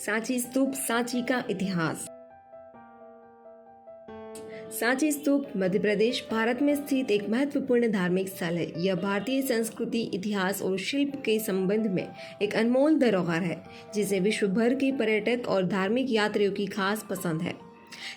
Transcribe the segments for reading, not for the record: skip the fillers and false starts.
सांची स्तूप, सांची का इतिहास। सांची स्तूप मध्य प्रदेश, भारत में स्थित एक महत्वपूर्ण धार्मिक स्थल है। यह भारतीय संस्कृति, इतिहास और शिल्प के संबंध में एक अनमोल धरोहर है, जिसे विश्व भर के पर्यटक और धार्मिक यात्रियों की खास पसंद है।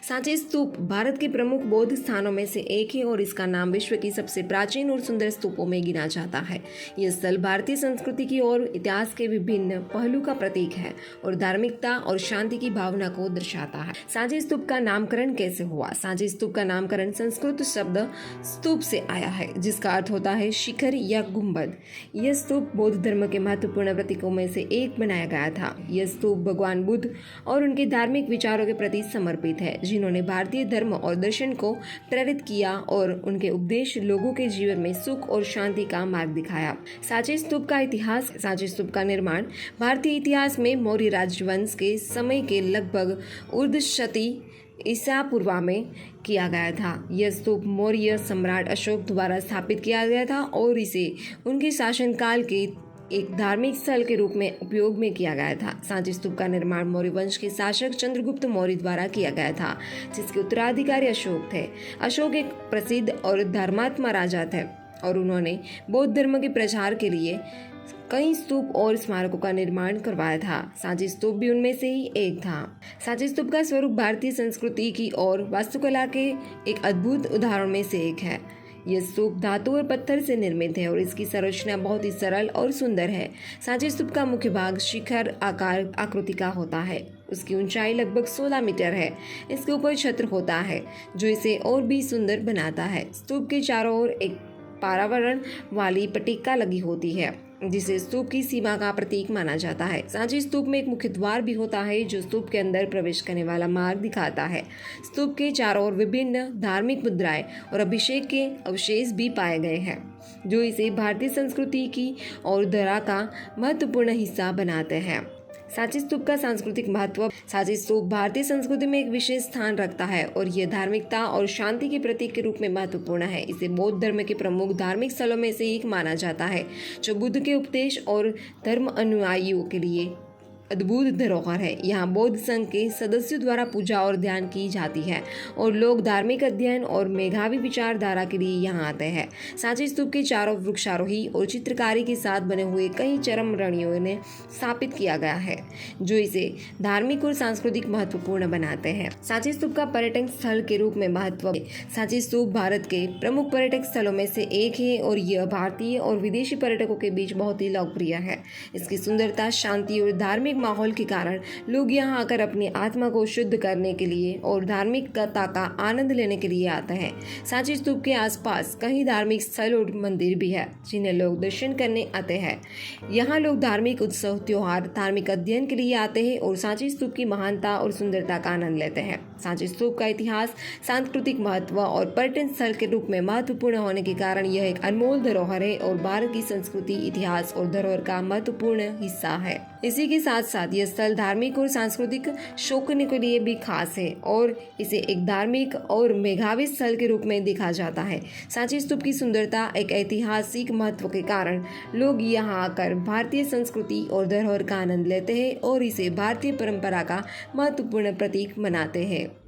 सांची स्तूप भारत के प्रमुख बौद्ध स्थानों में से एक है और इसका नाम विश्व की सबसे प्राचीन और सुंदर स्तूपों में गिना जाता है। यह स्थल भारतीय संस्कृति की और इतिहास के विभिन्न पहलू का प्रतीक है और धार्मिकता और शांति की भावना को दर्शाता है। सांची स्तूप का नामकरण कैसे हुआ? सांची स्तूप का नामकरण संस्कृत शब्द स्तूप से आया है, जिसका अर्थ होता है शिखर या गुंबद। यह स्तूप बौद्ध धर्म के महत्वपूर्ण प्रतीकों में से एक बनाया गया था। यह स्तूप भगवान बुद्ध और उनके धार्मिक विचारों के प्रति समर्पित है, जिन्होंने भारतीय धर्म और दर्शन को प्रेरित किया और उनके उपदेश लोगों के जीवन में सुख और शांति का मार्ग दिखाया। सांची स्तूप का इतिहास। सांची स्तूप का निर्माण भारतीय इतिहास में मौर्य राजवंश के समय के लगभग ऊर्ध्वशती ईसा पूर्व में किया गया था। यह स्तूप मौर्य सम्राट अशोक द्वारा स्थापित किया गया था और इसे उनके शासनकाल के एक धार्मिक स्थल के रूप में उपयोग में किया गया था। सांची स्तूप का निर्माण मौर्य वंश के शासक चंद्रगुप्त मौर्य द्वारा किया गया था, जिसके उत्तराधिकारी अशोक थे। अशोक एक प्रसिद्ध और धर्मात्मा राजा थे और उन्होंने बौद्ध धर्म के प्रचार के लिए कई स्तूप और स्मारकों का निर्माण करवाया था। सांची स्तूप भी उनमें से ही एक था। सांची स्तूप का स्वरूप भारतीय संस्कृति की और वास्तुकला के एक अद्भुत उदाहरण में से एक है। यह स्तूप धातु और पत्थर से निर्मित है और इसकी संरचना बहुत ही सरल और सुंदर है। सांची स्तूप का मुख्य भाग शिखर आकार आकृति का होता है। उसकी ऊंचाई लगभग 16 मीटर है। इसके ऊपर छत्र होता है, जो इसे और भी सुंदर बनाता है। स्तूप के चारों ओर एक परावरण वाली पट्टिका लगी होती है, जिसे स्तूप की सीमा का प्रतीक माना जाता है। सांची स्तूप में एक मुख्य द्वार भी होता है, जो स्तूप के अंदर प्रवेश करने वाला मार्ग दिखाता है। स्तूप के चारों ओर विभिन्न धार्मिक मुद्राएं और अभिषेक के अवशेष भी पाए गए हैं, जो इसे भारतीय संस्कृति की और धरा का महत्वपूर्ण हिस्सा बनाते हैं। सांची स्तूप का सांस्कृतिक महत्व। सांची स्तूप भारतीय संस्कृति में एक विशेष स्थान रखता है और यह धार्मिकता और शांति के प्रतीक के रूप में महत्वपूर्ण है। इसे बौद्ध धर्म के प्रमुख धार्मिक स्थलों में से एक माना जाता है, जो बुद्ध के उपदेश और धर्म अनुयायियों के लिए अद्भुत धरोहर है। यहाँ बौद्ध संघ के सदस्यों द्वारा पूजा और ध्यान की जाती है और लोग धार्मिक अध्ययन और मेधावी विचारधारा के लिए यहाँ आते हैं। सांची स्तूप के चारों वृक्षारोही और चित्रकारी के साथ बने हुए कई चरम रणियों ने स्थापित किया गया है, जो इसे धार्मिक और सांस्कृतिक महत्वपूर्ण बनाते हैं। सांची स्तूप का पर्यटन स्थल के रूप में महत्व। सांची स्तूप भारत के प्रमुख पर्यटक स्थलों में से एक है और यह भारतीय और विदेशी पर्यटकों के बीच बहुत ही लोकप्रिय है। इसकी सुंदरता, शांति और धार्मिक माहौल के कारण लोग यहाँ आकर अपनी आत्मा को शुद्ध करने के लिए और धार्मिकता का आनंद लेने के लिए आते हैं। सांची स्तूप के आसपास कई धार्मिक स्थल और मंदिर भी है, जिन्हें लोग दर्शन करने आते हैं। यहाँ लोग धार्मिक उत्सव, त्योहार, धार्मिक अध्ययन के लिए आते हैं और सांची स्तूप की महानता और सुंदरता का आनंद लेते हैं। सांची स्तूप का इतिहास, सांस्कृतिक महत्व और पर्यटन स्थल के रूप में महत्वपूर्ण होने के कारण यह एक अनमोल धरोहर है और भारत की संस्कृति, इतिहास और धरोहर का महत्वपूर्ण हिस्सा है। इसी के साथ साथ यह स्थल धार्मिक और सांस्कृतिक शौकीनों के लिए भी खास है और इसे एक धार्मिक और मेधावी स्थल के रूप में देखा जाता है। सांची स्तूप की सुंदरता, एक ऐतिहासिक महत्व के कारण लोग यहाँ आकर भारतीय संस्कृति और धरोहर का आनंद लेते हैं और इसे भारतीय परंपरा का महत्वपूर्ण प्रतीक मनाते हैं।